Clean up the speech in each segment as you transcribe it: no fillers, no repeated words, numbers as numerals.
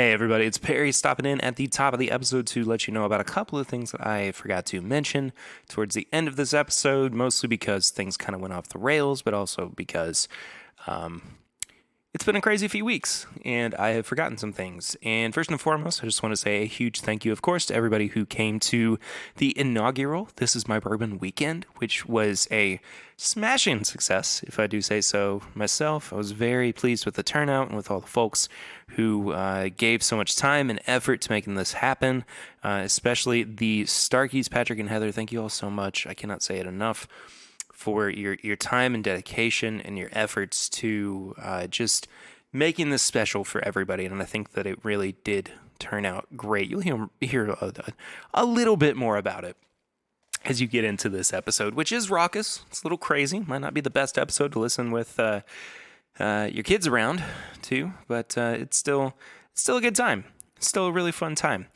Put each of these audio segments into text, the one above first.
Hey everybody, it's Perry stopping in at the top of the episode to let you know about a couple of things that I forgot to mention towards the end of this episode, mostly because things kind of went off the rails, but also because it's been a crazy few weeks, and I have forgotten some things. And first and foremost, I just want to say a huge thank you, of course, to everybody who came to the inaugural This Is My Bourbon Weekend, which was a smashing success, if I do say so myself. I was very pleased with the turnout and with all the folks who gave so much time and effort to making this happen, especially the Starkeys, Patrick and Heather. Thank you all so much. I cannot say it enough for your time and dedication and your efforts to just making this special for everybody. And I think that it really did turn out great. You'll hear a little bit more about it as you get into this episode, which is raucous. It's a little crazy. Might not be the best episode to listen with your kids around too, but it's still a good time. It's still a really fun time.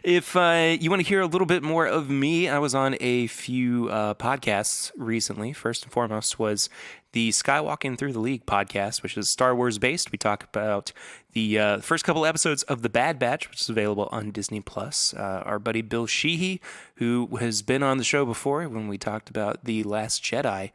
If you want to hear a little bit more of me, I was on a few podcasts recently. First and foremost was the Skywalking Through the League podcast, which is Star Wars based. We talk about the first couple episodes of The Bad Batch, which is available on Disney Plus. Our buddy Bill Sheehy, who has been on the show before when we talked about The Last Jedi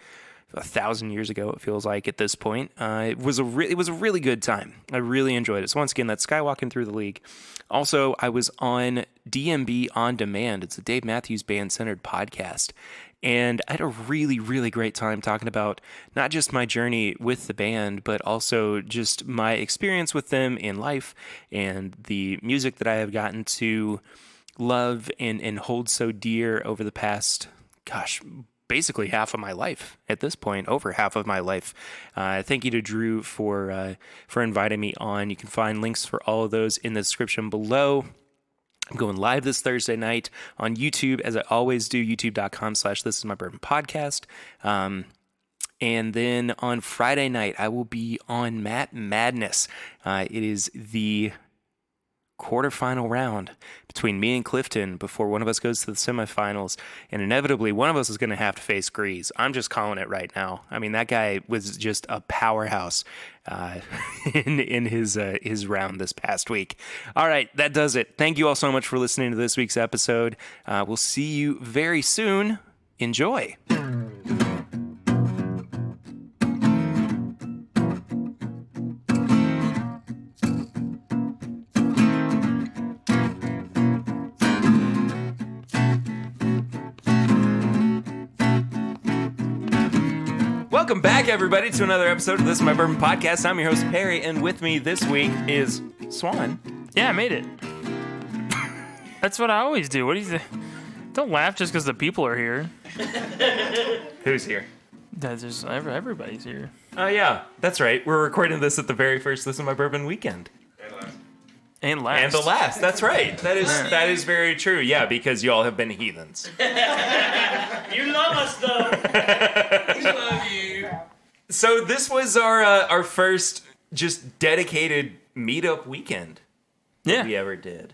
1,000 years ago, it feels like at this point. It was a really good time. I really enjoyed it. So once again, that's Skywalking Through the League. Also, I was on DMB On Demand. It's a Dave Matthews Band-centered podcast. And I had a really, really great time talking about not just my journey with the band, but also just my experience with them in life and the music that I have gotten to love and hold so dear over the past, basically half of my life at this point, over half of my life. Thank you to Drew for inviting me on. You can find links for all of those in the description below. I'm going live this Thursday night on YouTube, as I always do, youtube.com/This Is My Bourbon Podcast. And then on Friday night, I will be on Matt Madness. It is the quarterfinal round between me and Clifton before one of us goes to the semifinals, and inevitably one of us is going to have to face Grease. I'm just calling it right now. I mean, that guy was just a powerhouse in his round this past week. All right, that does it. Thank you all so much for listening to this week's episode. We'll see you very soon. Enjoy. Welcome back, everybody, to another episode of This Is My Bourbon Podcast. I'm your host, Perry, and with me this week is Swan. Yeah, I made it. That's what I always do. What do you think? Don't laugh just because the people are here. Who's here? Everybody's here. Oh, yeah, that's right. We're recording this at the very first This Is My Bourbon Weekend. And last. And the last. That's right. That is very true. Yeah, because you all have been heathens. You love us, though. We love you. So this was our first just dedicated meetup weekend that we ever did.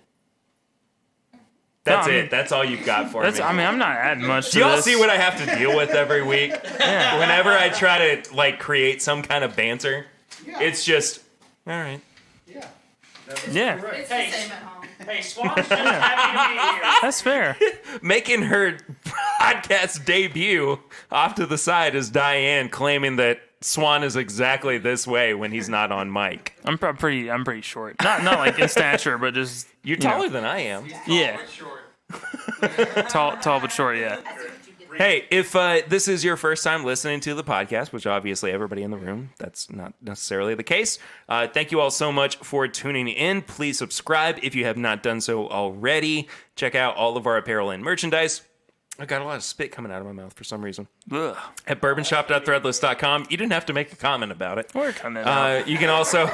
That's it. That's all you've got for me. I mean, I'm not adding much to Do y'all this. see what I have to deal with every week? Yeah. Whenever I try to create some kind of banter, it's just all right. Yeah. It's the same at home. Hey, Swan's just happy to be here. That's fair. Making her podcast debut off to the side is Diane claiming that Swan is exactly this way when he's not on mic. I'm pretty short. Not like in stature, but just You're taller than I am. yeah. Tall but short. Yeah. Hey, if this is your first time listening to the podcast, which obviously everybody in the room, that's not necessarily the case. Thank you all so much for tuning in. Please subscribe if you have not done so already. Check out all of our apparel and merchandise. I got a lot of spit coming out of my mouth for some reason. Ugh. At bourbonshop.threadless.com. You didn't have to make a comment about it. We're coming. You can also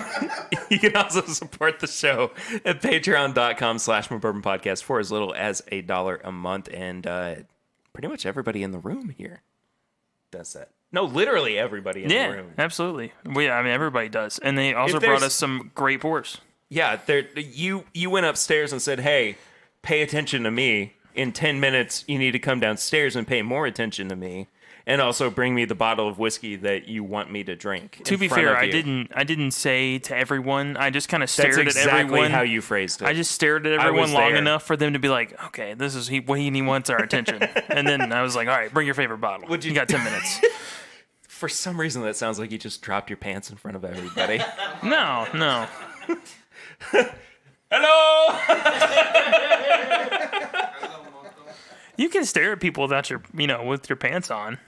support the show at patreon.com/mybourbonpodcast for as little as $1 a month. And pretty much everybody in the room here does that. No, literally everybody in the room. Yeah, absolutely. Everybody does. And they also brought us some great pours. Yeah, you went upstairs and said, hey, pay attention to me. In 10 minutes, you need to come downstairs and pay more attention to me. And also bring me the bottle of whiskey that you want me to drink. To be fair, I didn't say to everyone. I just kind of stared That's at everyone. exactly how you phrased it. I just stared at everyone long enough for them to be like, okay, this is what he wants our attention. And then I was like, all right, bring your favorite bottle. You got 10 minutes. For some reason, that sounds like you just dropped your pants in front of everybody. No. Hello! You can stare at people without with your pants on.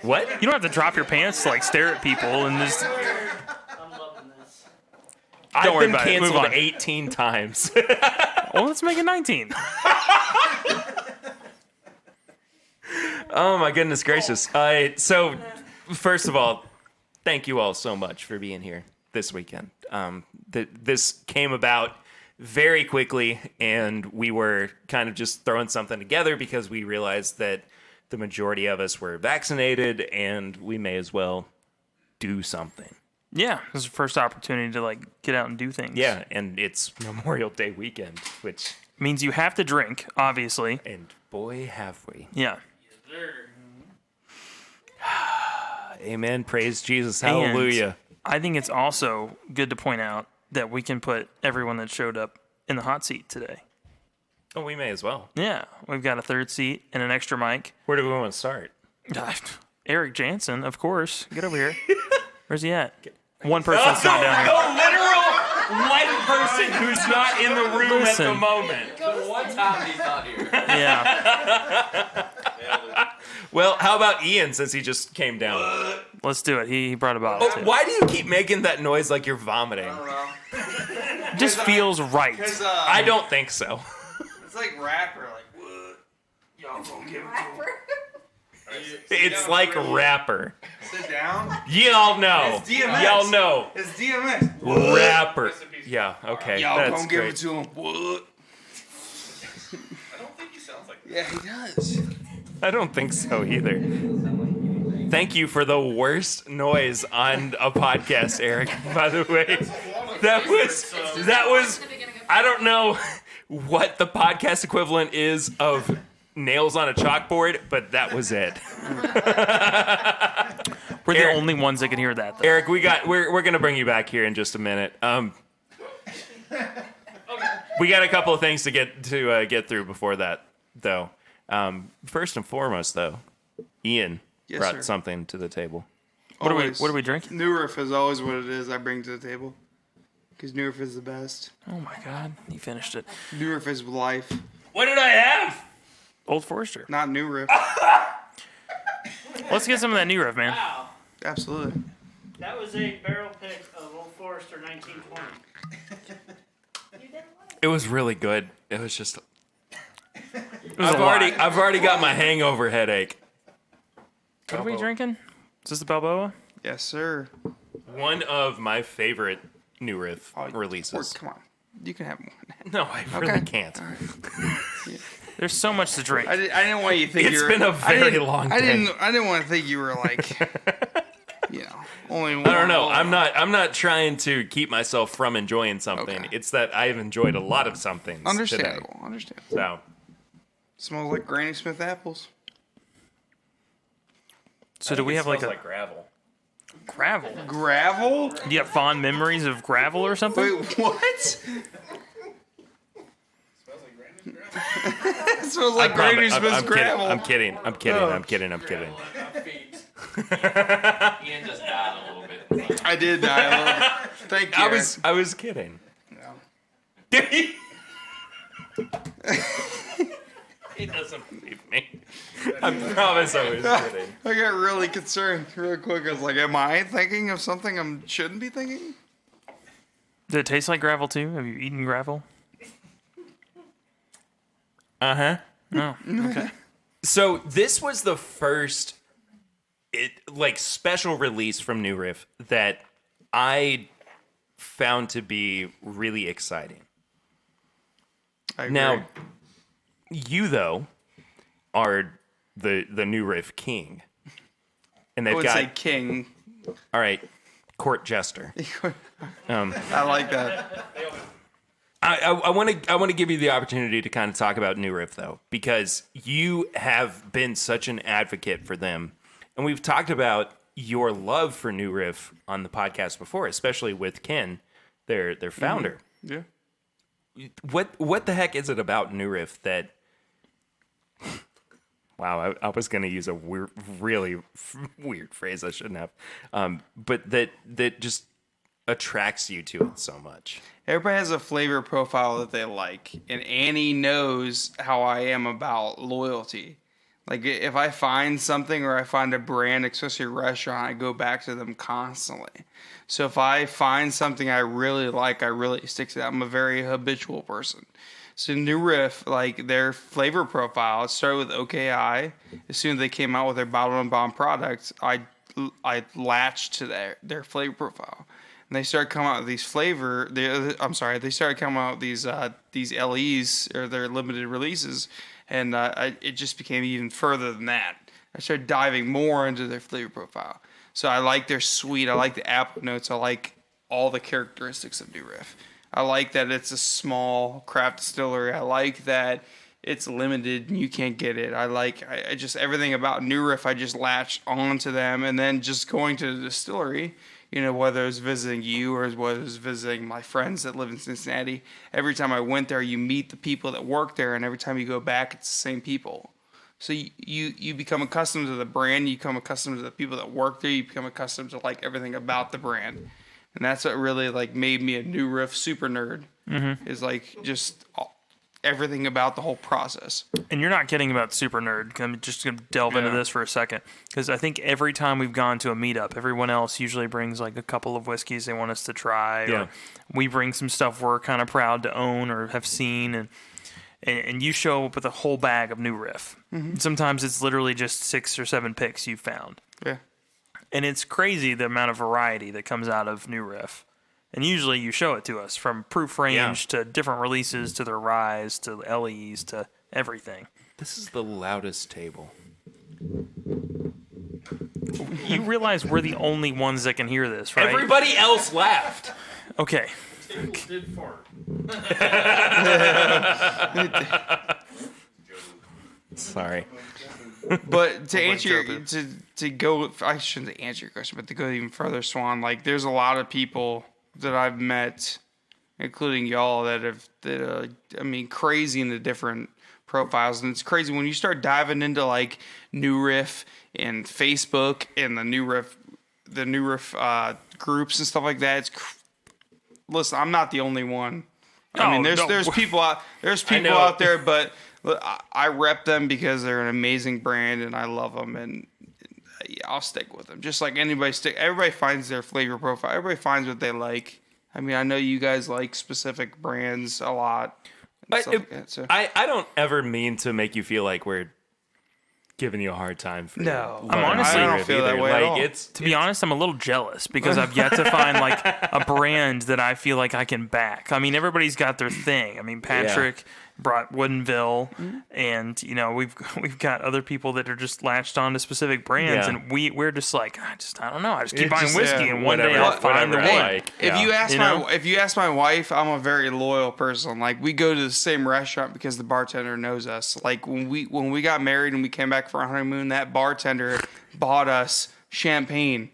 What? You don't have to drop your pants to like stare at people and just. I'm loving this. I've worry been about it. Move canceled on. 18 times. Well, let's make it 19. Oh my goodness gracious. So, first of all, thank you all so much for being here this weekend. This came about very quickly, and we were kind of just throwing something together because we realized that the majority of us were vaccinated, and we may as well do something. Yeah, this is the first opportunity to like get out and do things. Yeah, and it's Memorial Day weekend, which means you have to drink, obviously. and boy have we. Yeah. Amen. Praise Jesus. Hallelujah. I think it's also good to point out that we can put everyone that showed up in the hot seat today. Oh, we may as well. Yeah, we've got a third seat and an extra mic. Where do we want to start? Eric Jansen, of course. Get over here. Where's he at? One person's not down here. A literal one person who's not in the room at the Listen. moment. So one time he's not here. Yeah, Well, how about Ian, since he just came down? let's do it. He brought a bottle too. Why do you keep making that noise like you're vomiting? It just feels right. I don't think so. It's like rapper, like what? Y'all gonna give it to him. It's like rapper. Sit down. Y'all know. It's DMX. Y'all know. It's DMX. Rapper. Yeah, okay. Y'all That's gonna give great. it to him. What? I don't think he sounds like Yeah, he does. I don't think so either. Thank you for the worst noise on a podcast, Eric, by the way. That was I don't know what the podcast equivalent is of nails on a chalkboard, but that was it. We're the Eric. only ones that can hear that, though. Eric, we're gonna bring you back here in just a minute. We got a couple of things to get through before that, though. First and foremost, though, Ian Yes, brought sir. something to the table. What are Always. we drinking? New Riff is always what it is I bring to the table. Because New Riff is the best. Oh my God, he finished it. New Riff is life. What did I have? Old Forester. Not New Riff. Let's get some of that new riff, man. Wow. Absolutely. That was a barrel pick of Old Forester 1920. It was really good. It was just. It was a lot. I've already got my hangover headache. What are we drinking? Is this the Balboa? Yes, sir. One of my favorite new riff Oh, releases. Come on. You can have one. No, I really Okay. can't. There's so much to drink. I didn't want you to think It's you were. been a I very didn't- long I day. didn't want to think you were like. Only one. I don't know. I'm not trying to keep myself from enjoying something. Okay. It's that I've enjoyed a lot of something. Understandable. Understandable. So Smells like Granny Smith apples. So do we have like a gravel? gravel? Gravel? Do you have fond memories of gravel or something? Wait, what? It smells like Granny Smith's gravel. I'm kidding. I'm kidding. I'm kidding. I'm kidding. Ian just died a little bit. I did die a little bit. Thank you. I was kidding. No. He doesn't believe me. I promise I was kidding. I got really concerned real quick. I was like, am I thinking of something I shouldn't be thinking? Does it taste like gravel too? Have you eaten gravel? Uh-huh. No. Okay. So this was the first special release from New Riff that I found to be really exciting. I agree. Now, you though are the New Riff king. And I they've would got say king. all right, court jester. I like that. I want to give you the opportunity to kind of talk about New Riff though, because you have been such an advocate for them, and we've talked about your love for New Riff on the podcast before, especially with Ken, their founder. Yeah. What the heck is it about New Riff that? Wow, I was going to use a really weird phrase I shouldn't have, but that just attracts you to it so much. Everybody has a flavor profile that they like, and Annie knows how I am about loyalty. Like, if I find something or I find a brand, especially a restaurant, I go back to them constantly. So if I find something I really like, I really stick to that. I'm a very habitual person. So New Riff, like their flavor profile, it started with OKI. As soon as they came out with their bottle and bond product, I latched to their flavor profile. And they started coming out with these they started coming out with these LEs, or their limited releases. And it just became even further than that. I started diving more into their flavor profile. So I like their sweet. I like the apple notes. I like all the characteristics of New Riff. I like that it's a small craft distillery. I like that it's limited and you can't get it. I just everything about New Riff. I just latched onto them, and then just going to the distillery. Whether it's visiting you or whether it's visiting my friends that live in Cincinnati, every time I went there, you meet the people that work there, and every time you go back, it's the same people. So you become accustomed to the brand, you become accustomed to the people that work there, you become accustomed to like everything about the brand, and that's what really like made me a New Riff super nerd. Mm-hmm. Is like just everything about the whole process. And you're not kidding about super nerd. I'm just going to delve into this for a second, because I think every time we've gone to a meetup, everyone else usually brings like a couple of whiskeys they want us to try. Yeah. Or we bring some stuff we're kind of proud to own or have seen, and you show up with a whole bag of New Riff. Mm-hmm. Sometimes it's literally just 6 or 7 picks you've found. Yeah. And it's crazy the amount of variety that comes out of New Riff. And usually you show it to us, from proof range to different releases to their ryes to LEs to everything. This is the loudest table. You realize we're the only ones that can hear this, right? Everybody else laughed. Okay. Did fart. Sorry. But to answer I shouldn't answer your question, but to go even further, Swan, like there's a lot of people that I've met, including y'all, that crazy in the different profiles. And it's crazy when you start diving into like New Riff and Facebook and the New Riff groups and stuff like that. Listen, I'm not the only one. There's people out there, but I rep them because they're an amazing brand and I love them, and I'll stick with them. Just like everybody finds their flavor profile. Everybody finds what they like. I know you guys like specific brands a lot. But I don't ever mean to make you feel like we're giving you a hard time. No, I don't feel that way at all. To be honest, I'm a little jealous because I've yet to find like a brand that I feel like I can back. Everybody's got their thing. Patrick brought Woodinville, and we've got other people that are just latched on to specific brands, and we're just like I don't know. I just keep buying whiskey, and one day I'll find the one. Like, if you ask my wife, I'm a very loyal person. Like we go to the same restaurant because the bartender knows us. Like when we got married and we came back for our honeymoon, that bartender bought us champagne.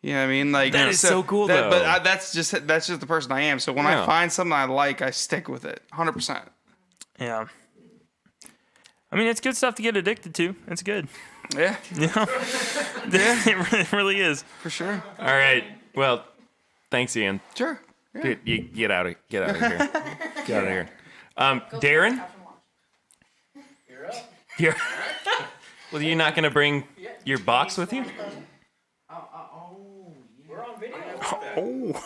You know what I mean? Like that is so cool, though. But that's just the person I am. So when I find something I like, I stick with it 100%. Yeah. It's good stuff to get addicted to. It's good. Yeah. Yeah. It really is. For sure. All right. Well, thanks, Ian. Sure. Yeah. You get out of here. Get out of here. Darren? You're up. Well, you're not going to bring your box with you? We're on video. Oh.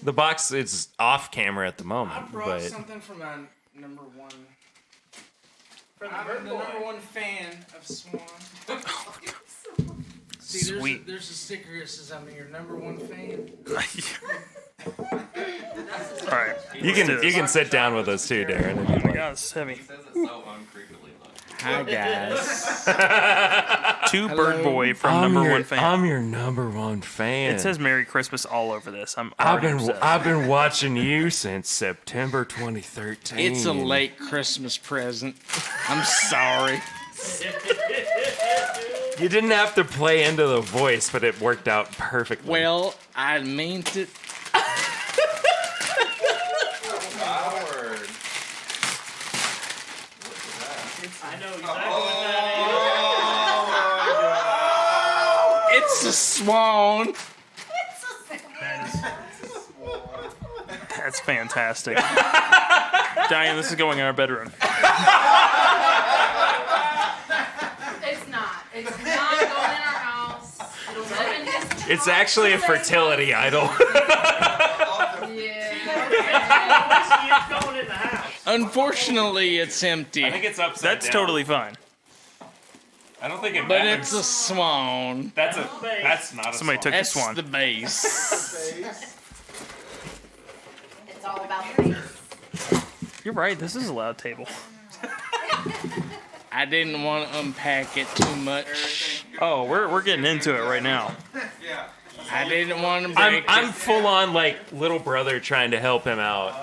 The box is off camera at the moment. I brought something from my number one. I'm the number one fan of Swan. See, Sweet. There's a sticker that says I'm your number one fan. All right. You can sit down with us too, Darren. Oh my God, it's heavy. He says it so uncreepily low. Hi, guys. To Bird Boy from number one fan. I'm your number one fan. It says Merry Christmas all over this. I've been watching you since September 2013. It's a late Christmas present. I'm sorry. You didn't have to play into the voice, but it worked out perfectly. Well, I meant it. I know exactly what that It's a swan. That's fantastic. Diane, this is going in our bedroom. It's not. It's not going in our house. It'll live in this. It's actually a fertility idol. Yeah. whiskey is going in the house. Unfortunately, it's empty. I think it's upside That's down. totally fine. I don't think it But matters. it's a swan. That's not a Somebody took the That's swan. the base. It's all about the base. You're right. This is a loud table. I didn't want to unpack it too much. Oh, we're getting into it right now. I didn't want to break I'm it. full on like little brother trying to help him out.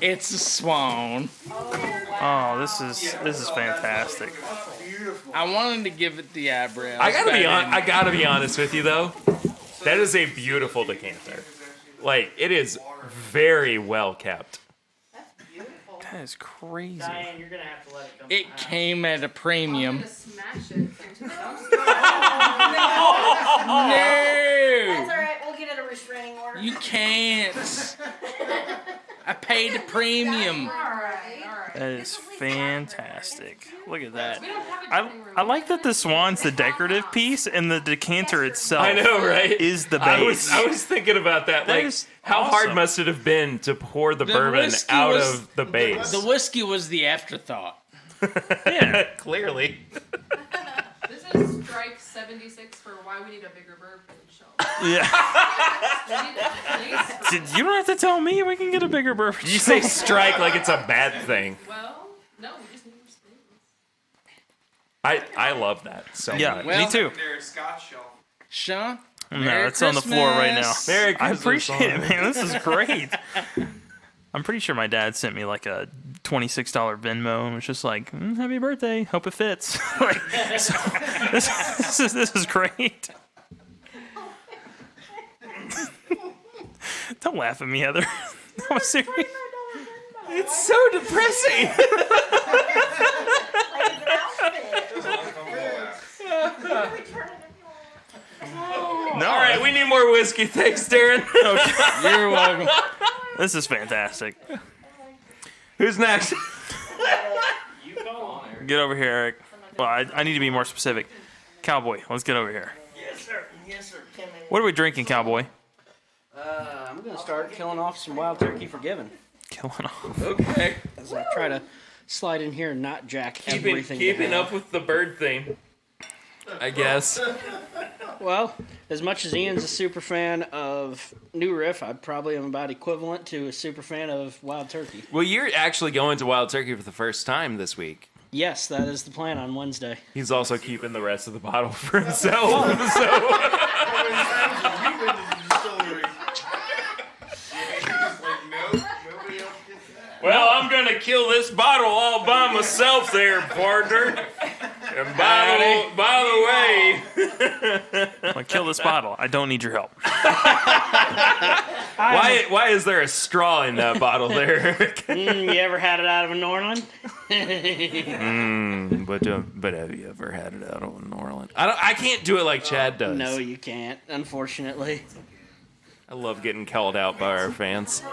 It's a swan. Oh, this is fantastic. I wanted to give it the eyebrows. I gotta but be honest with you though. That is a beautiful decanter. Like it is very well kept. That is crazy. Diane, you're gonna have to let it come. It came at a I'm premium. gonna smash it into the dumpster. No! That's alright, we'll get it a restraining order. You can't. I paid a premium. Alright. That is fantastic. Look at that. We don't have a I, dining room. I like that the swan's the decorative piece and the decanter itself I know, right? is the I base. was thinking about that. That Like, is how awesome. hard must it have been to pour the bourbon whiskey out was- of the base? The whiskey was the afterthought. Yeah. Clearly. This is strike 76 for why we need a bigger bourbon shelf. Yeah. We need a place. You don't have to tell me. We can get a bigger bourbon. You say strike like it's a bad thing. Well, no, we just need more space. I love that so Yeah, much. Well- me too. There's Scotch shelf. Sean? No, Merry it's on the floor right now. Christmas. Merry I Christmas, appreciate it, son. man. This is great. I'm pretty sure my dad sent me like a $26 Venmo and was just like, "Happy birthday! Hope it fits." Like, so, this is great. Don't laugh at me, Heather. I'm serious. It's so depressing. No, All right, we need more whiskey. Thanks, Darren. You're welcome. this is fantastic. Who's next? You call him. Get over here, Eric. Well, I need to be more specific. Cowboy, let's get over here. Yes, sir. Yes, sir. Come in. What are we drinking, Cowboy? I'm gonna start killing off some wild turkey for giving. Killing off. Okay. As I try to slide in here and not jack Keeping everything. to hell. up with the bird theme, I guess. Well, as much as Ian's a super fan of New Riff, I probably am about equivalent to a super fan of wild turkey. Well, you're actually going to Wild Turkey for the first time this week. Yes, that is the plan on Wednesday. He's also keeping the rest of the bottle for himself. Well, I'm gonna kill this bottle all by myself, there, partner. And by the way, I'm gonna kill this bottle. I don't need your help. why is there a straw in that bottle there? You ever had it out of a Norland? But have you ever had it out of New Orleans? I can't do it like Chad does. No, you can't, unfortunately. I love getting called out by our fans.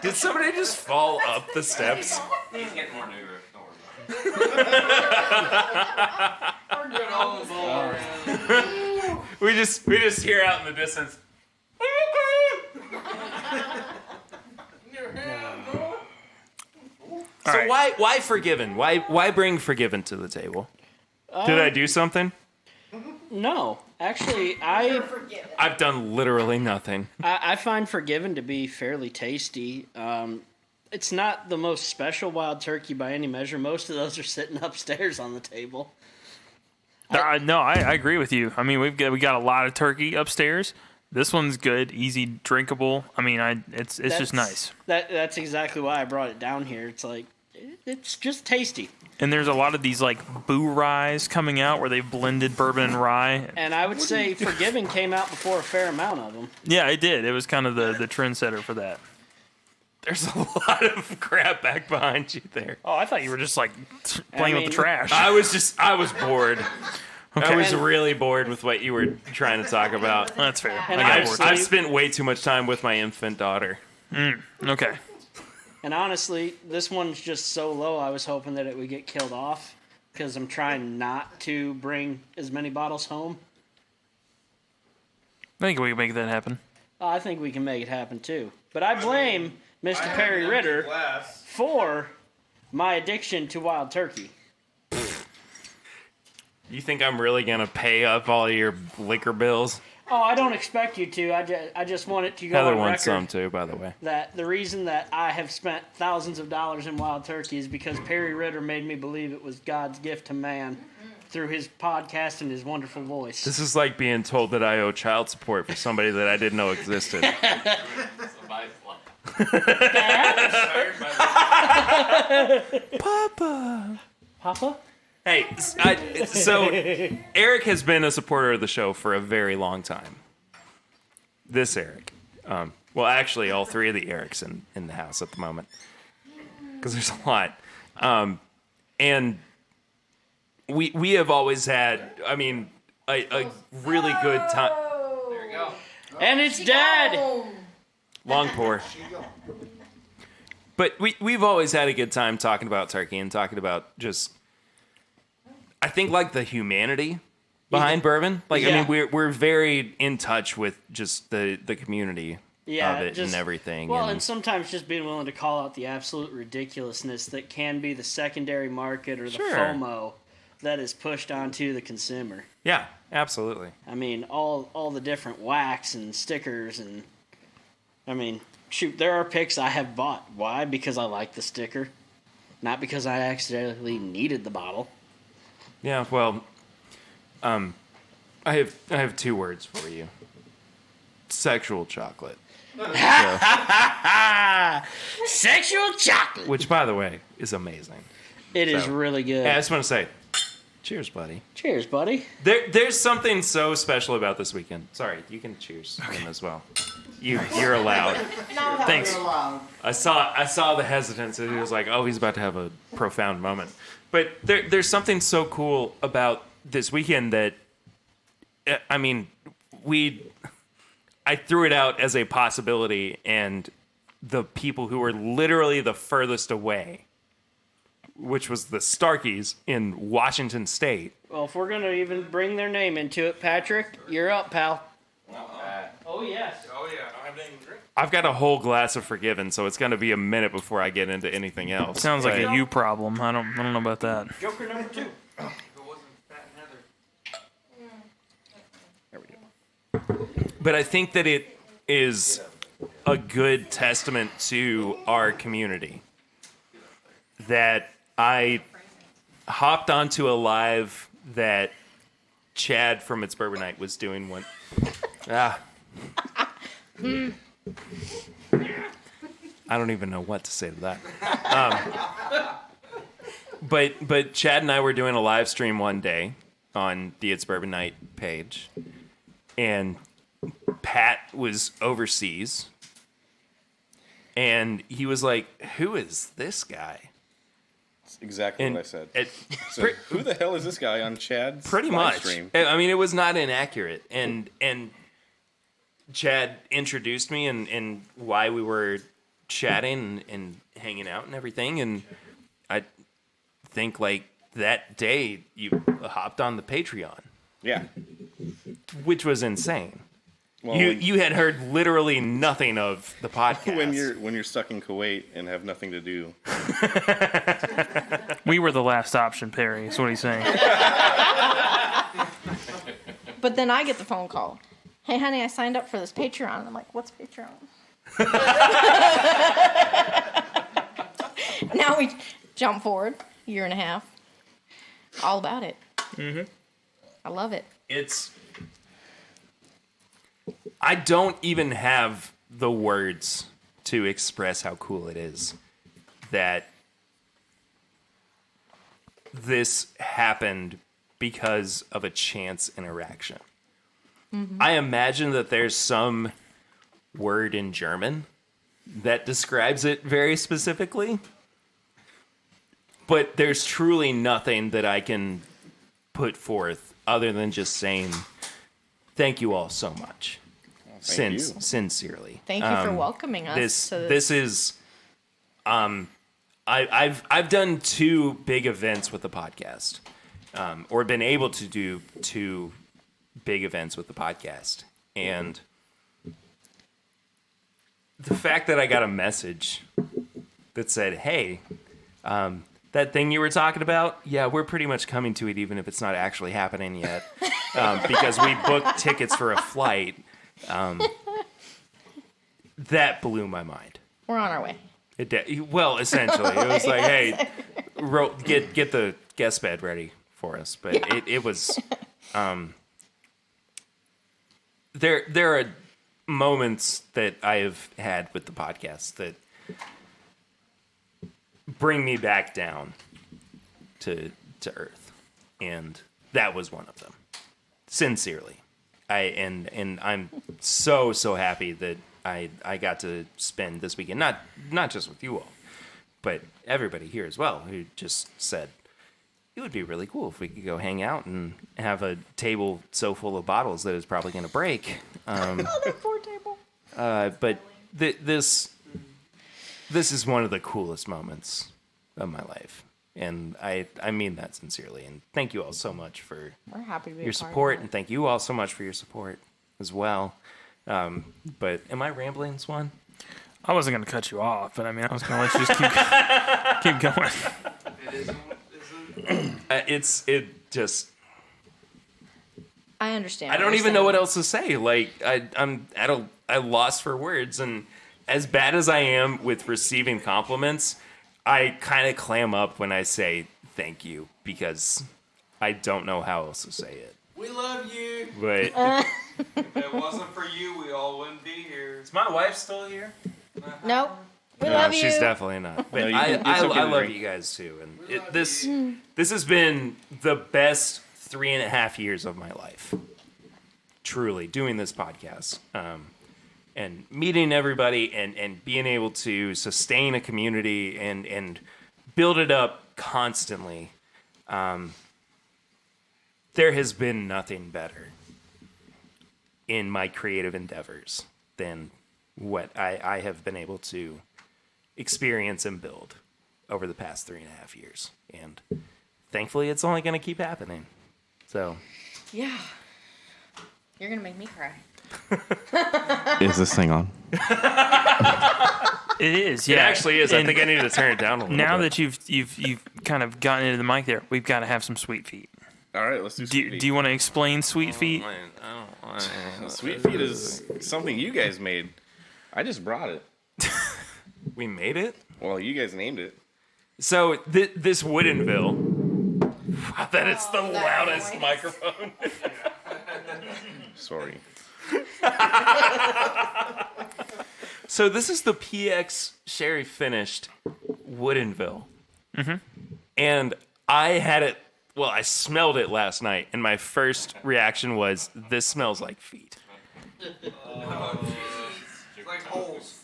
Did somebody just fall up the steps? He's getting more new. Don't worry about it. We just hear out in the distance. All So right. why Forgiven? Why bring Forgiven to the table? Did I do something? No, actually, I've done literally nothing. I find Forgiven to be fairly tasty. it's not the most special wild turkey by any measure. Most of those are sitting upstairs on the table. No, I agree with you. I mean, we got a lot of turkey upstairs. This one's good, easy, drinkable. I mean, it's just nice. That's exactly why I brought it down here. It's like it's just tasty. And there's a lot of these like boo ryes coming out where they've blended bourbon and rye. And I would say Forgiven came out before a fair amount of them. Yeah, it did. It was kind of the trendsetter for that. There's a lot of crap back behind you there. Oh, I thought you were just like playing with the trash. I was bored. Okay. I was really bored with what you were trying to talk about. That's fair. And I've spent way too much time with my infant daughter. Okay. And honestly, this one's just so low, I was hoping that it would get killed off because I'm trying not to bring as many bottles home. I think we can make that happen. I think we can make it happen too. But I blame Mr. Perry Ritter for my addiction to wild turkey. You think I'm really gonna pay up all your liquor bills? Oh, I don't expect you to. I just want it to go Heather on wants record some too, by the way. that the reason that I have spent thousands of dollars in wild turkey is because Perry Ritter made me believe it was God's gift to man through his podcast and his wonderful voice. This is like being told that I owe child support for somebody that I didn't know existed. Papa? Hey, so Eric has been a supporter of the show for a very long time. This Eric. Well, actually, all three of the Erics in the house at the moment. Because there's a lot. And we have always had, I mean, a really good time. There you go. And it's dead! Long pour. But we've always had a good time talking about turkey and talking about just, I think, like the humanity behind bourbon. Like, Yeah. I mean, we're very in touch with just the community of it and everything. Well, and sometimes just being willing to call out the absolute ridiculousness that can be the secondary market or the Sure. FOMO that is pushed onto the consumer. Yeah, absolutely. I mean, all the different wax and stickers and, I mean, shoot, there are picks I have bought. Why? Because I like the sticker, not because I accidentally needed the bottle. Yeah, well, I have two words for you. Sexual chocolate. Sexual chocolate! Which, by the way, is amazing. It is really good. Yeah, I just want to say, cheers, buddy. Cheers, buddy. There's something so special about this weekend. Sorry, you can cheers him as well. You're allowed. Thanks. I saw the hesitance, and he was like, "Oh, he's about to have a profound moment." But there's something so cool about this weekend that, I mean, I threw it out as a possibility, and the people who were literally the furthest away, which was the Starkeys in Washington State. Well, if we're going to even bring their name into it, Patrick, you're up, pal. Oh, yes. Oh yeah. I don't have anything to drink. I've got a whole glass of Forgiven, so it's going to be a minute before I get into anything else. Sounds like But- a you problem. I don't know about that. Joker number 2. If it wasn't Pat and Heather. But I think that it is a good testament to our community that I hopped onto a live that Chad from It's Bourbon Night was doing one. I don't even know what to say to that. But Chad and I were doing a live stream one day on the It's Bourbon Night page, and Pat was overseas, and he was like, "Who is this guy?" That's exactly And what I said. it- So, who the hell is this guy on Chad's Pretty live much. stream? I mean, it was not inaccurate, and Chad introduced me and why we were chatting and hanging out and everything, and I think like that day you hopped on the Patreon, Yeah. which was insane. Well, You had heard literally nothing of the podcast. when you're stuck in Kuwait and have nothing to do. We were the last option, Perry. That's what he's saying. But then I get the phone call. Hey, honey, I signed up for this Patreon. I'm like, what's Patreon? now we jump forward a year and a half. All about it. Mm-hmm. I love it. I don't even have the words to express how cool it is that this happened because of a chance interaction. Mm-hmm. I imagine that there's some word in German that describes it very specifically, but there's truly nothing that I can put forth other than just saying thank you all so much. Sincerely. Thank you for welcoming us. This is I've done 2 big events with the podcast, or been able to do 2 big events with the podcast, and the fact that I got a message that said, "Hey, that thing you were talking about, yeah, we're pretty much coming to it, even if it's not actually happening yet, because we booked tickets for a flight." That blew my mind. We're on our way. Well, essentially, it was like, "Hey, get the guest bed ready for us." But it was. There are moments that I have had with the podcast that bring me back down to earth, and that was one of them. Sincerely, I'm so happy that I got to spend this weekend not just with you all, but everybody here as well, who just said it would be really cool if we could go hang out and have a table so full of bottles that it's probably going to break. That poor table. But this is one of the coolest moments of my life, and I mean that sincerely. And thank you all so much for We're happy to be your a part of support, that. and thank you all so much for your support as well. But am I rambling, Swan? I wasn't going to cut you off, but I mean, I was going to let you just keep going. It just. I understand. I don't even know what else to say. Like I'm at a loss for words, and as bad as I am with receiving compliments, I kind of clam up when I say thank you because I don't know how else to say it. We love you. But if it wasn't for you, we all wouldn't be here. is my wife still here? Nope. We No, love you. she's definitely not. But No, I it's okay to love drink. you guys too, and this has been the best 3.5 years of my life. Truly, doing this podcast, and meeting everybody, and being able to sustain a community and build it up constantly. There has been nothing better in my creative endeavors than what I have been able to experience and build over the past 3.5 years. And thankfully, it's only going to keep happening. So, Yeah. You're going to make me cry. Is this thing on? It is, it yeah. actually is. I And think I need to turn it down a little now bit. that you've kind of gotten into the mic there, we've got to have some sweet feet. All right, let's do Sweet Feet. Do you want to explain sweet feet? Sweet Feet is something you guys made. I just brought it. We made it? Well, you guys named it. So, this Woodenville. Wow, that is the loudest microphone. Sorry. So, this is the PX Sherry Finished Woodenville. Mm-hmm. And I had it, well, I smelled it last night, and my first reaction was, this smells like feet. Like holes.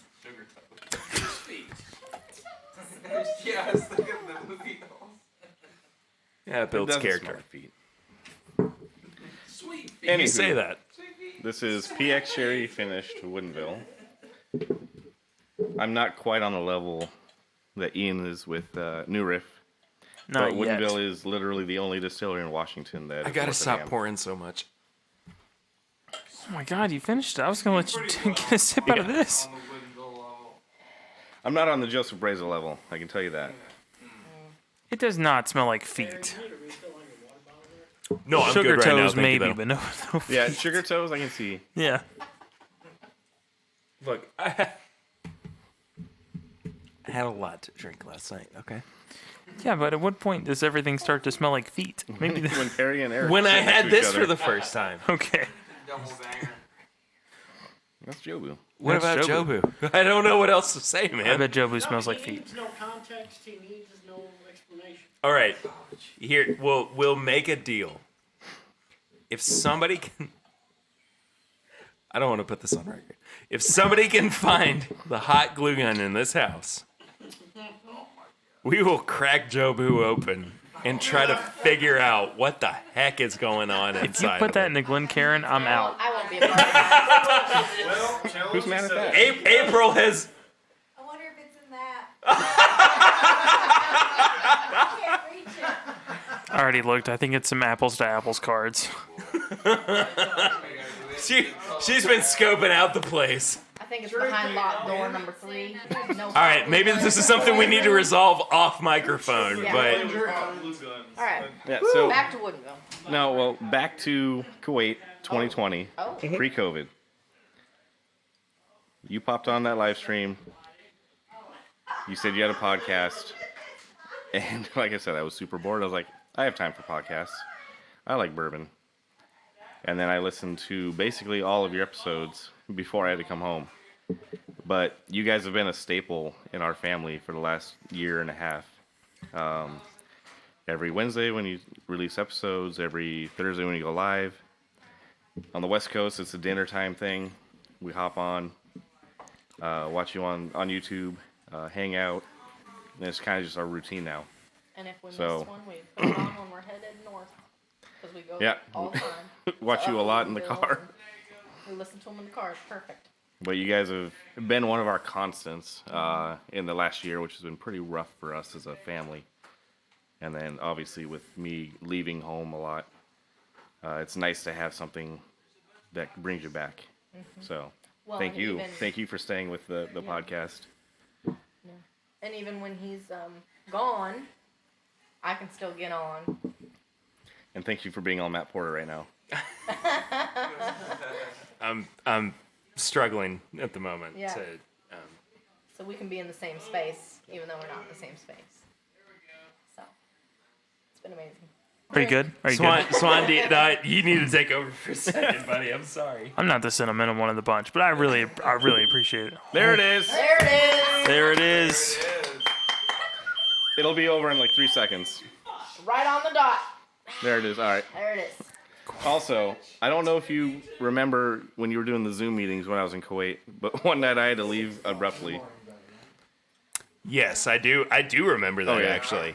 Yeah, I was thinking the movie Holes. Yeah, it builds doesn't character. smell like feet. Sweet feet. And you Anywho. say that. This is PX Sherry Finished Woodenville. I'm not quite on the level that Ian is with New Riff. Not But yet. Woodenville is literally the only distillery in Washington that I is gotta worth a stop damn. pouring so much. Oh my God, you finished it. I was going to let you get a sip out of this. I'm not on the Joseph Brazel level, I can tell you that. It does not smell like feet. No, I'm Sugar good right now, toes, thank you, maybe, though. but no feet. Yeah, sugar toes, I can see. Yeah. Look, I had a lot to drink last night. Okay. Yeah, but at what point does everything start to smell like feet? Maybe when Perry and Eric. When I sit next had to this each for other. the first time. Okay. Double banger. That's Jobu. What That's about Jobu? I don't know what else to say, man. I bet Jobu smells like He feet. needs no context. He needs no explanation. All right, here we'll make a deal. If somebody can, I don't want to put this on record. If somebody can find the hot glue gun in this house, we will crack Jobu open and try to figure out what the heck is going on inside. If you put that in the Glencairn, I'm out. I won't be a part of that. Well, Who's mad at that? April has. I wonder if it's in that. I can't reach it. I already looked. I think it's some apples to apples cards. She's been scoping out the place. I think it's behind locked door number 3. No. All right, maybe this is something we need to resolve off microphone, Yeah. but All right. Yeah. So Back to Woodinville. no, well, back to Kuwait, 2020, Oh. pre-COVID. You popped on that live stream. You said you had a podcast, and like I said, I was super bored. I was like, I have time for podcasts. I like bourbon. And then I listened to basically all of your episodes before I had to come home. But you guys have been a staple in our family for the last year and a half. Every Wednesday when you release episodes, every Thursday when you go live. On the West Coast, it's a dinner time thing. We hop on, watch you on YouTube, hang out. And it's kind of just our routine now. And if we So- miss one, we put it on when we're headed north. Because we go Yeah. all the time. Watch you a lot in the Woodinville, car. and We listen to them in the car. It's perfect. But you guys have been one of our constants in the last year, which has been pretty rough for us as a family. And then obviously with me leaving home a lot, it's nice to have something that brings you back. So Well, thank and you. even- Thank you for staying with the Yeah. podcast. Yeah. And even when he's gone, I can still get on. And thank you for being on Matt Porter right now. I'm struggling at the moment Yeah. to. So we can be in the same space, even though we're not in the same space. So it's been amazing. Are you good? Are you Swan, good? Swan, you need to take over for a second, buddy. I'm sorry. I'm not the sentimental one of the bunch, but I really appreciate it. There it is. There it is. There it is. It'll be over in like 3 seconds. Right on the dot. There it is. All right. There it is. Also, I don't know if you remember when you were doing the Zoom meetings when I was in Kuwait, but one night I had to leave abruptly. Yes, I do. I do remember that Oh, yeah. actually.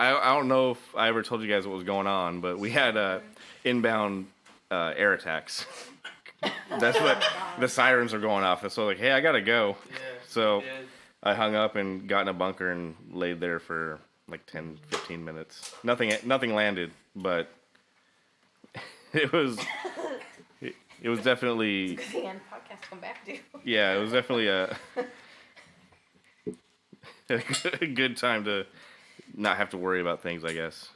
I don't know if I ever told you guys what was going on, but we had inbound air attacks. That's what the sirens are going off. So like, hey, I gotta go. So I hung up and got in a bunker and laid there for like 10, 15 minutes. Nothing landed, but it was definitely The end podcast come back to. yeah, it was definitely a good time to not have to worry about things, I guess.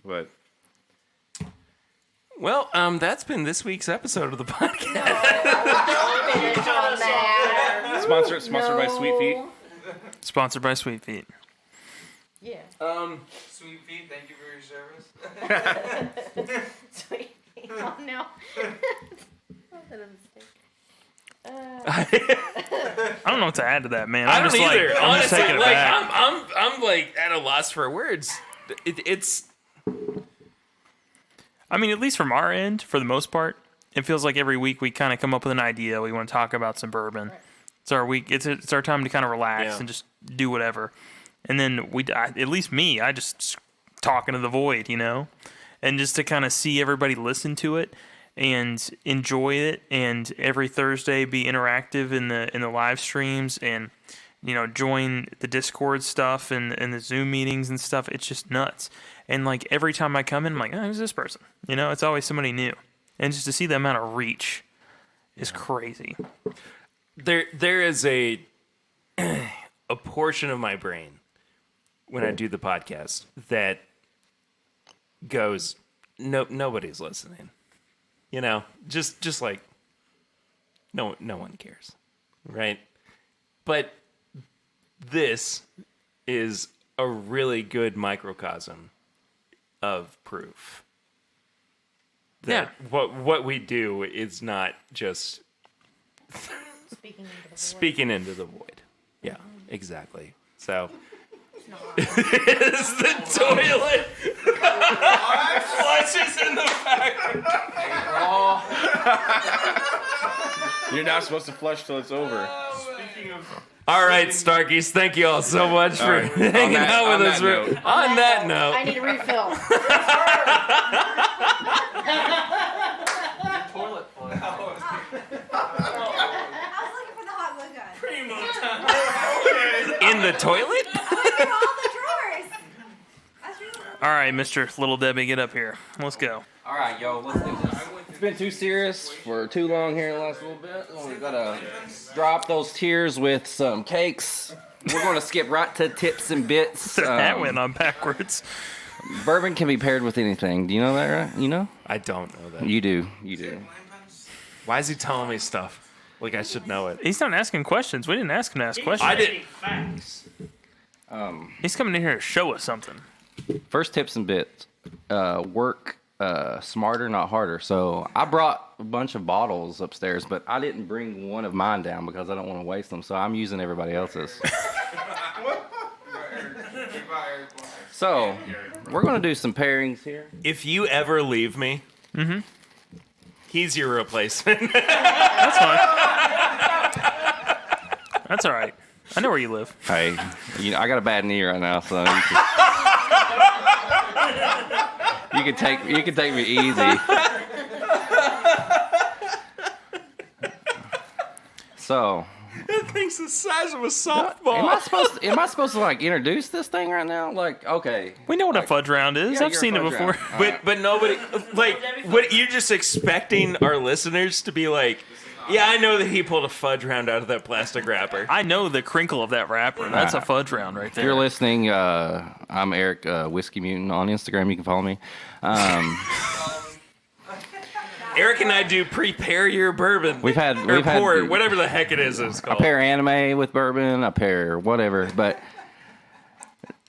But Well, that's been this week's episode of the podcast. Don't finish on that. sponsored by Sweet Feet. Sponsored by Sweet Feet. Yeah. Sweet Feet, thank you for your service. Sweet. Oh no. That was a mistake. I don't know what to add to that, man. I I'm don't just either. like, I'm just Honestly, taking it like back. I'm like at a loss for words. It's I mean, at least from our end, for the most part, it feels like every week we kind of come up with an idea. We want to talk about some bourbon. Right. It's our week. It's our time to kind of relax Yeah. and just do whatever. And then at least me, I just talking to the void, you know, and just to kind of see everybody listen to it and enjoy it, and every Thursday be interactive in the live streams, and you know, join the Discord stuff and the Zoom meetings and stuff. It's just nuts. And like every time I come in, I'm like, oh, who's this person? You know, it's always somebody new. And just to see the amount of reach is crazy. there is a portion of my brain when I do the podcast that goes, nobody's listening. You know, just like no one cares, right? But this is a really good microcosm of proof. That what we do is not just speaking into the void. Yeah, exactly. So it's the toilet flushes in the back. You're not supposed to flush till it's over. All right, Starkies, thank you all so much for hanging out with us. On that note, I need a refill. Toilet flush. I was looking for the hot glue gun. Primo time. in the toilet? All the drawers. That's really All right, Mr. Little Debbie, get up here. Let's go. All right, yo, let's do this. It's been too serious for too long here in the last little bit. We gotta drop those tears with some cakes. We're gonna skip right to tips and bits. That went on backwards. Bourbon can be paired with anything. Do you know that, right? You know? I don't know that. You do. You do. Why is he telling me stuff? Like I should know it. He's not asking questions. We didn't ask him to ask questions. I did. Facts. He's coming in here to show us something. First tips and bits. Work smarter, not harder. So I brought a bunch of bottles upstairs, but I didn't bring one of mine down because I don't want to waste them. So I'm using everybody else's. So we're gonna do some pairings here. If you ever leave me, he's your replacement. That's fine. That's all right. I know where you live. Hey, you know, I got a bad knee right now, so you can take me easy. So, That thing's the size of a softball. am I supposed to like introduce this thing right now? Like, okay, We know what a fudge round is. Yeah, I've you're seen a it fudge before. round. But nobody like what you're just expecting our listeners to be like. Yeah, I know that he pulled a fudge round out of that plastic wrapper. I know the crinkle of that wrapper. That's a fudge round right if there. you're listening, I'm Eric Whiskey Mutant on Instagram. You can follow me. Eric and I do prepare your bourbon. We've had pour it, whatever the heck it is. It's I called. pair anime with bourbon. I pair whatever. But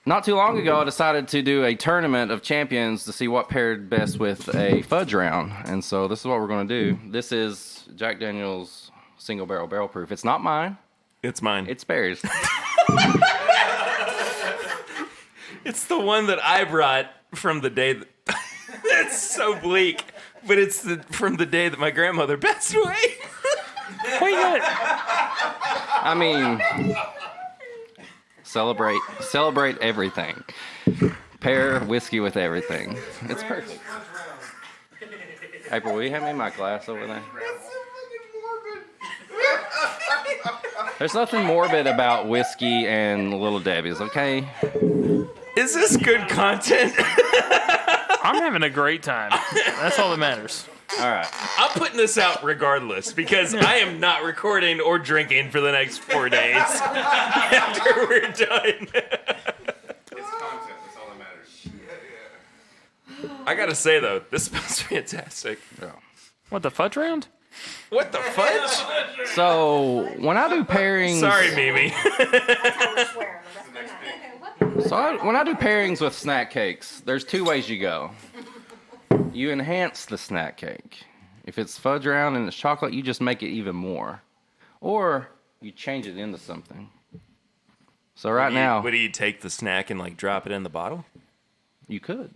not too long ago, I decided to do a tournament of champions to see what paired best with a fudge round. And so this is what we're going to do. This is Jack Daniel's single barrel proof. It's not mine. It's mine. It's Bear's. It's the one that I brought from the day that. That's so bleak. But it's from the day that my grandmother passed away. What you got? I mean, celebrate everything. Pair whiskey with everything. It's perfect. April, will you hand me my glass over there? There's nothing morbid about whiskey and Little Debbie's, okay? Is this good content? I'm having a great time. That's all that matters. All right. I'm putting this out regardless because I am not recording or drinking for the next 4 days after we're done. It's content. That's all that matters. I gotta say though, this smells fantastic. What, the fudge round? What the fudge? So when I do pairings, Sorry, Mimi. when I do pairings with snack cakes, there's two ways you go. You enhance the snack cake. If it's fudge round and it's chocolate, you just make it even more, or you change it into something. So right now, What do you take the snack and like drop it in the bottle? you could,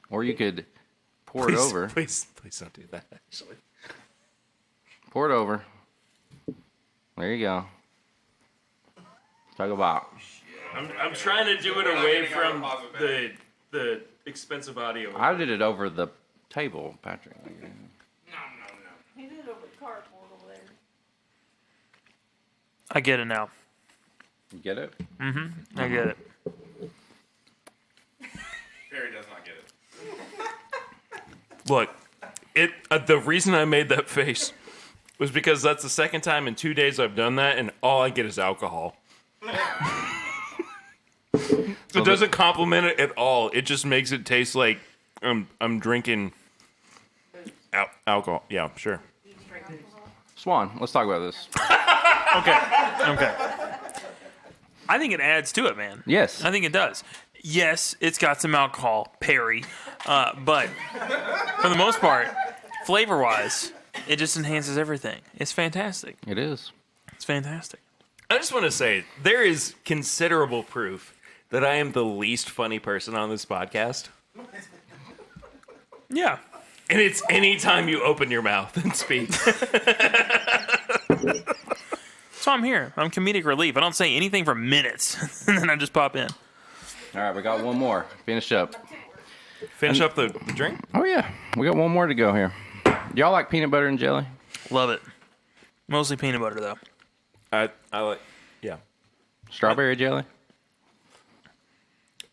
or you could pour it over. Please don't do that. Actually, Pour it over. There you go. Talk about. I'm trying to do it away from the expensive audio. I did it over the table, Patrick. He did it over the cardboard over there. I get it now. You get it? I get it. Perry does not get it. Look, the reason I made that face was because that's the second time in 2 days I've done that, and all I get is alcohol. So it doesn't compliment it at all. It just makes it taste like I'm drinking alcohol. Yeah, sure. Swan, let's talk about this. Okay. I think it adds to it, man. Yes. I think it does. Yes, it's got some alcohol, Perry, but for the most part, flavor-wise, it just enhances everything. It's fantastic. It is. It's fantastic. I just want to say there is considerable proof that I am the least funny person on this podcast. Yeah. And it's any time you open your mouth and speak. So I'm here. I'm comedic relief. I don't say anything for minutes, and then I just pop in. All right, we got one more. Finish up. Finish up the drink? Oh, yeah. We got one more to go here. Y'all like peanut butter and jelly? Love it. Mostly peanut butter, though. I like, yeah. Strawberry jelly?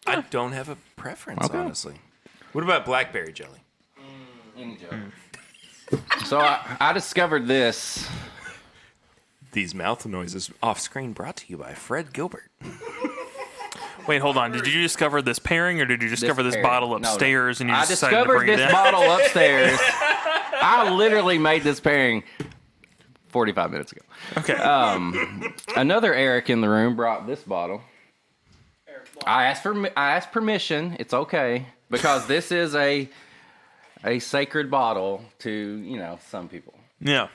I don't have a preference, Okay. honestly. What about blackberry jelly? Any jelly. So I discovered this. These mouth noises off screen brought to you by Fred Gilbert. Wait, hold on. Did you discover this pairing, or did you discover this pairing. bottle No, upstairs and you I decided to discovered bring it this in? bottle upstairs. I literally made this pairing 45 minutes ago. Okay. Another Eric in the room brought this bottle. I asked permission. It's okay because this is a sacred bottle to some people. Yeah.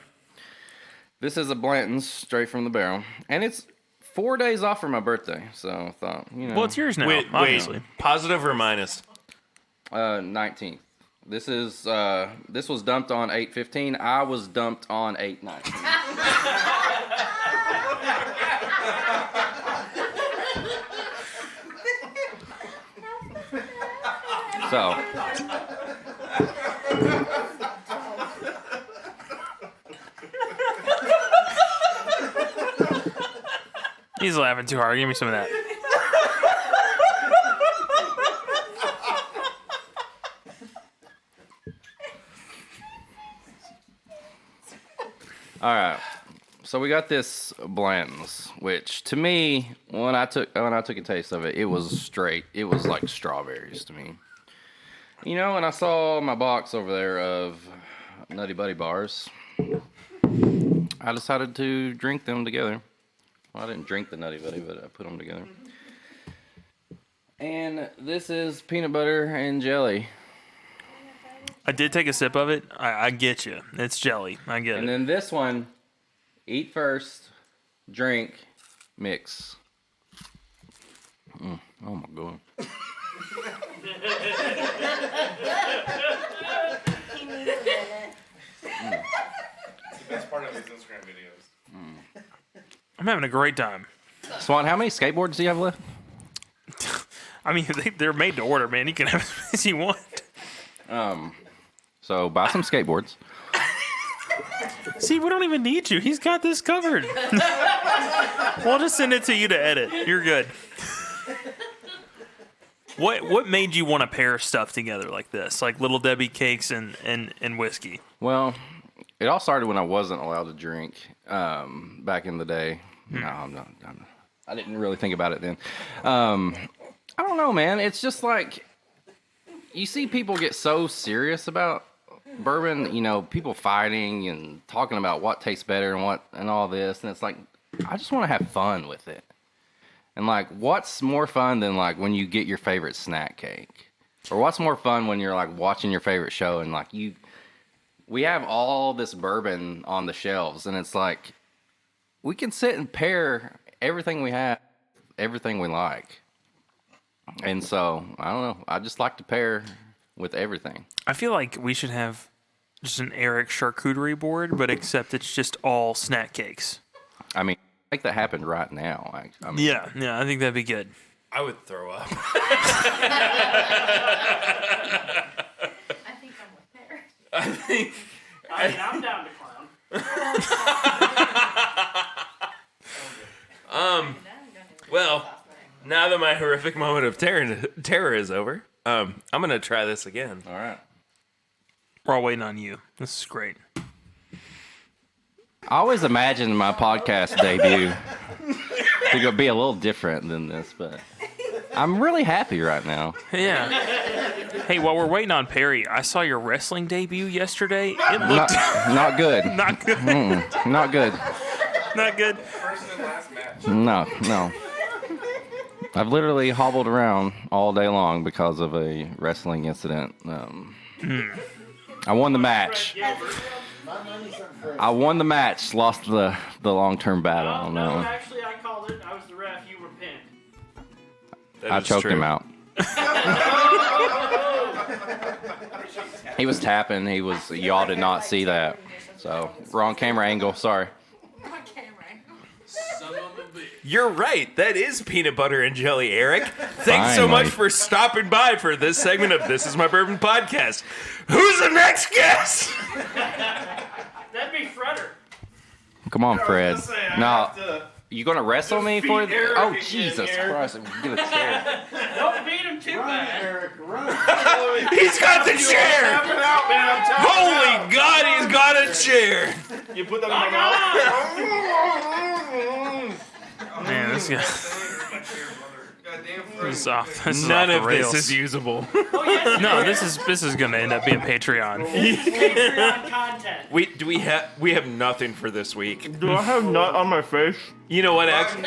This is a Blanton's straight from the barrel, and it's 4 days off for my birthday. So I thought, Well, it's yours now, Wait, obviously. positive or minus? 19th. This was dumped on 8/15. I was dumped on 8/19. So. He's laughing too hard. Give me some of that. All right. So we got this Blanton's, which to me, when I took a taste of it, it was straight. It was like strawberries to me. And I saw my box over there of Nutty Buddy bars. I decided to drink them together. Well, I didn't drink the Nutty Buddy, but I put them together. And this is peanut butter and jelly. I did take a sip of it. I get you. It's jelly. I get it. And then this one, eat first, drink, mix. Oh my God. He needs a minute. It's the best part of these Instagram videos. I'm having a great time. Swan, how many skateboards do you have left? I mean, they're made to order, man. You can have as many as you want. So buy some skateboards. See, we don't even need you. He's got this covered. We'll just send it to you to edit. You're good. What made you want to pair stuff together like this, like Little Debbie cakes and whiskey? Well, it all started when I wasn't allowed to drink back in the day. No, I didn't really think about it then. I don't know, man. It's just like you see people get so serious about bourbon, people fighting and talking about what tastes better and all this, and it's like I just want to have fun with it. And like, what's more fun than like when you get your favorite snack cake, or what's more fun when you're like watching your favorite show and like we have all this bourbon on the shelves, and it's like we can sit and pair everything we have, everything we like. And so I don't know. I just like to pair with everything. I feel like we should have just an Eric charcuterie board, but except it's just all snack cakes. I mean, make that happen right now. I mean, Yeah, I think that'd be good. I would throw up. I think I'm with Perry. I mean, I'm down to clown. Well, now that my horrific moment of terror is over, I'm going to try this again. All right. We're all waiting on you. This is great. I always imagined my podcast debut to be a little different than this, but I'm really happy right now. Yeah. Hey, while we're waiting on Perry, I saw your wrestling debut yesterday. It looked Not good. not good. Not good. Not good. First and last match. No. I've literally hobbled around all day long because of a wrestling incident. I won the match. I won the match, lost the long-term battle on that one. Actually, I called it. I was the ref. You were pinned. I choked him out. He was tapping. Y'all did not see that. So, wrong camera angle. Sorry. You're right. That is peanut butter and jelly, Eric. Thanks so much for stopping by for this segment of This Is My Bourbon Podcast. Who's the next guest? That'd be Fredder. Come on, Fred. No, you gonna wrestle me for it? Oh, Jesus Christ! Get a chair. Don't beat him too bad. Eric, run. He's got the chair. Holy God, he's got a chair. You put that in my mouth. Man, this guy. This is off. This is None off the of rails. this is usable. No, this is going to end up being Patreon. Patreon content. We have nothing for this week. Do I have nut on my face? You know what? Actually,